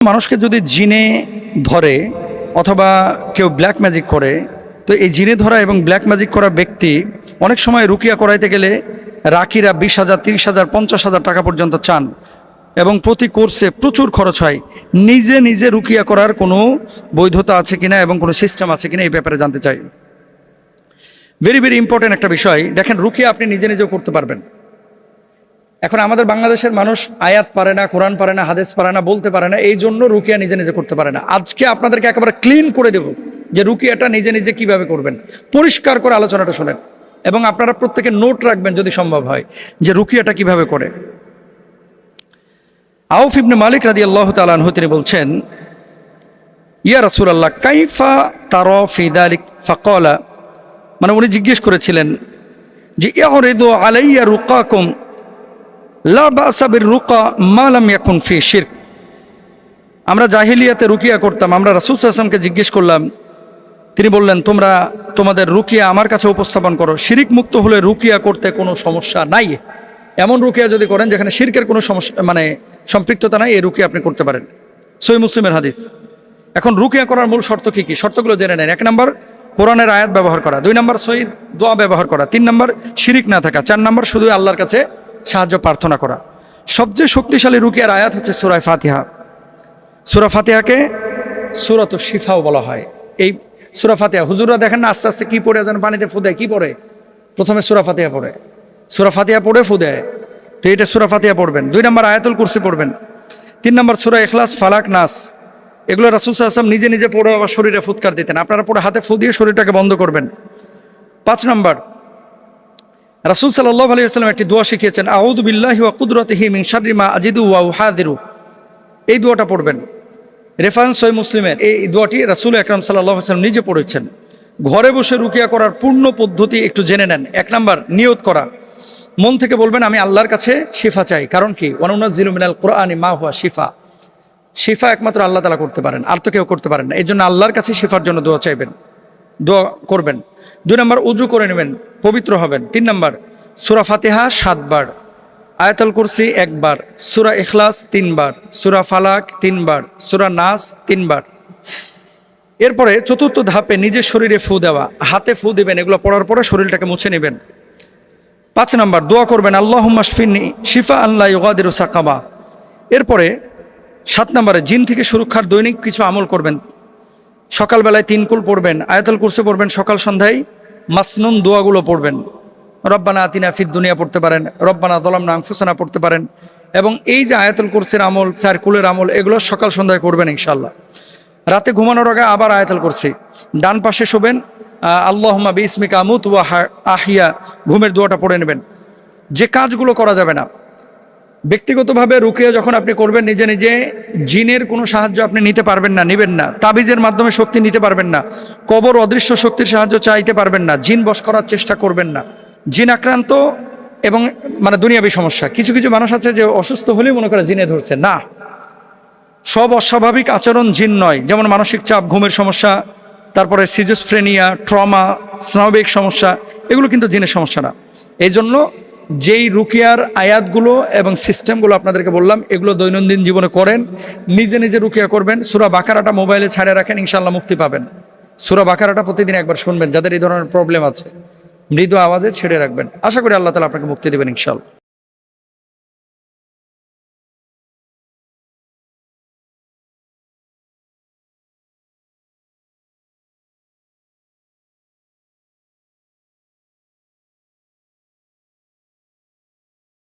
মানুষকে যদি জিনে ধরে অথবা কেউ ব্ল্যাক ম্যাজিক করে, তো এই জিনে ধরা এবং ব্ল্যাক ম্যাজিক করা ব্যক্তি অনেক সময় রুকিয়া করাইতে গেলে রাকিরা 20,000, 30,000, 50,000 টাকা পর্যন্ত চান এবং প্রতি কোর্সে প্রচুর খরচ হয়। নিজে নিজে রুকিয়া করার কোনো বৈধতা আছে কিনা এবং কোনো সিস্টেম আছে কিনা এই ব্যাপারে জানতে চাই। ভেরি ভেরি ইম্পর্টেন্ট একটা বিষয়। দেখেন, রুকিয়া আপনি নিজে নিজেও করতে পারবেন। এখন আমাদের বাংলাদেশের মানুষ আয়াত পারে না, কোরআন পারে না, হাদিস পারে না, বলতে পারে না, এই জন্য রুকিয়া নিজে নিজে করতে পারে না। আজকে আপনাদেরকে একেবারে ক্লিন করে দেব যে রুকিয়াটা নিজে নিজে কিভাবে করবেন। পরিষ্কার করে আলোচনাটা শোনেন এবং আপনারা প্রত্যেকে নোট রাখবেন যদি সম্ভব হয় যে রুকিয়াটা কিভাবে করে। আউফ ইবনে মালিক রাদিয়াল্লাহু তাআলা আনহু তিনি বলছেন, ইয়া রাসূলুল্লাহ কাইফা তারা ফি যালিক ফাকালা, মানে উনি জিজ্ঞেস করেছিলেন যে ইউরিদু আলাইয়া রুকাকুম লা বাসা বিররুকা মা লাম ইয়াকুন ফি শিরক। আমরা জাহিলিয়াতে রুকিয়া করতাম, আমরা রাসূল সাল্লাল্লাহু আলাইহি ওয়াসাল্লামকে জিজ্ঞেস করলাম, তিনি বললেন তোমরা তোমাদের রুকিয়া আমার কাছে উপস্থাপন করো, শিরিক মুক্ত হলে রুকিয়া করতে কোনো সমস্যা নাই। এমন রুকিয়া যদি করেন যেখানে শিরকের কোনো সমস্যা মানে সম্পৃক্ততা নাই, এই রুকিয়া আপনি করতে পারেন। সহিহ মুসলিমের হাদিস। এখন রুকিয়া করার মূল শর্ত কি কি, শর্তগুলো জেনে নেন। 1 নম্বর কোরআনের আয়াত ব্যবহার করা, 2 নম্বর সহিহ দোয়া ব্যবহার করা, 3 নম্বর শিরিক না থাকা, 4 নম্বর শুধু আল্লাহর কাছে সাহায্য প্রার্থনা করা। সবচেয়ে শক্তিশালী রুকিয়ার আয়াত হচ্ছে সূরা ফাতিহা। সূরা ফাতিহাকে সূরাতুশ শিফাও বলা হয়। এই সূরা ফাতিহা হুজুররা দেখেন না আস্তে আস্তে কি পড়ে যেন পানিতে ফু দেয়, কি পড়ে? প্রথমে সূরা ফাতিহা পড়ে, সূরা ফাতিহা পড়ে ফু দেয়। তো এটা সূরা ফাতিহা পড়বেন। 2 নম্বর আয়াতুল কুরসি পড়বেন। 3 নম্বর সূরা ইখলাস, ফালাক, নাস। এগুলো রাসূল সাল্লাল্লাহু আলাইহি ওয়াসাল্লাম নিজে নিজে পড়ে আবার শরীরে ফুৎকার দিতেন, আপনারা পড়ে হাতে ফু দিয়ে শরীরটাকে বন্ধ করবেন। 5 নম্বর রাসূল সাল্লাল্লাহু আলাইহি ওয়াসাল্লাম একটি দোয়া শিখিয়েছেন, আউযু বিল্লাহি ওয়া কুদরাতিহি মিন শাররি মা আজিদু ওয়া উহাদিরু। এই দোয়াটা পড়বেন। রেফারেন্স সহিহ মুসলিমের। এই দোয়াটি রাসূল আকরাম সাল্লাল্লাহু আলাইহি ওয়াসাল্লাম নিজে পড়েছেন। ঘরে বসে রুকিয়া করার পূর্ণ পদ্ধতি একটু জেনে নেন। 1 নম্বর নিয়ত করা, মন থেকে বলবেন আমি আল্লাহর কাছে শিফা চাই। কারণ কি? ওয়ানুনাজ্জিলু মিনাল কুরআনি মা হুয়া শিফা। শিফা একমাত্র আল্লাহ তাআলা করতে পারেন, আর তো কেউ করতে পারেন না। এই জন্য আল্লাহর কাছে শিফার জন্য দোয়া চাইবেন, দোয়া করবেন। 2 নম্বর উজু করে নেবেন, পবিত্র হবেন। 3 নম্বর সূরা ফাতিহা 7 বার, আয়াতুল কুরসি 1 বার, সূরা ইখলাস 3 বার, সূরা ফালাক 3 বার, সূরা নাস 3 বার। এরপরে 4র্থ ধাপে নিজের শরীরে ফু দেওয়া, হাতে ফু দিবেন। এগুলো পড়ার পরে শরীরটাকে মুছে নেবেন। 5 নম্বর দোয়া করবেন, আল্লাহুম্মা শফিনি শিফা লা ইউগাদিরু সাকামা। এরপরে 7 নম্বরে জিন থেকে সুরক্ষার দৈনিক কিছু আমল করবেন। সকালবেলায় 3 কুল পড়বেন, আয়াতুল কুরসি পড়বেন, সকাল সন্ধ্যায় মাসনুন দোয়াগুলো পড়বেন। রব্বানা আতিনা ফিদ দুনিয়া পড়তে পারেন, রব্বানা যালামনা আনফুসানা পড়তে পারেন। এবং এই যে আয়াতুল কুরসির আমল, 4 কুলের আমল, এগুলো সকাল সন্ধ্যায় করবেন ইনশাআল্লাহ। রাতে ঘুমানোর আগে আবার আয়াতুল কুরসি। ডান পাশে শোবেন, আল্লাহুম্মা বিইসমিকা আমুতু ওয়া আহইয়া, ঘুমের দোয়াটা পড়ে নেবেন। যে কাজগুলো করা যাবে না, ব্যক্তিগতভাবে রুকিয়া যখন আপনি করবেন, নিজে নিজে জিনের কোনো সাহায্য আপনি নিতে পারবেন না, নেবেন না। তাবিজের মাধ্যমে শক্তি নিতে পারবেন না, কবর অদৃশ্য শক্তির সাহায্য চাইতে পারবেন না, জিন বশ করার চেষ্টা করবেন না। জিন আক্রান্ত এবং মানে দুনিয়াবী সমস্যা, কিছু কিছু মানুষ আছে যে অসুস্থ হলেই মনে করে জিনে ধরছে, না। সব অস্বাভাবিক আচরণ জিন নয়। যেমন মানসিক চাপ, ঘুমের সমস্যা, তারপরে সিজোফ্রেনিয়া, ট্রমা, স্নায়বিক সমস্যা, এগুলো কিন্তু জিনের সমস্যা না। এই জন্য যেই রুকিয়ার আয়াতগুলো এবং সিস্টেমগুলো আপনাদেরকে বললাম, এগুলো দৈনন্দিন জীবনে করেন, নিজে নিজে রুকিয়া করবেন। সূরা বাকারাটা মোবাইলে ছাড়ে রাখেন, ইনশাআল্লাহ মুক্তি পাবেন। সূরা বাকারাটা প্রতিদিন একবার শুনবেন, যাদের এই ধরনের প্রবলেম আছে, মৃদু আওয়াজে ছেড়ে রাখবেন। আশা করি আল্লাহ তাআলা আপনাকে মুক্তি দেবেন ইনশাআল্লাহ।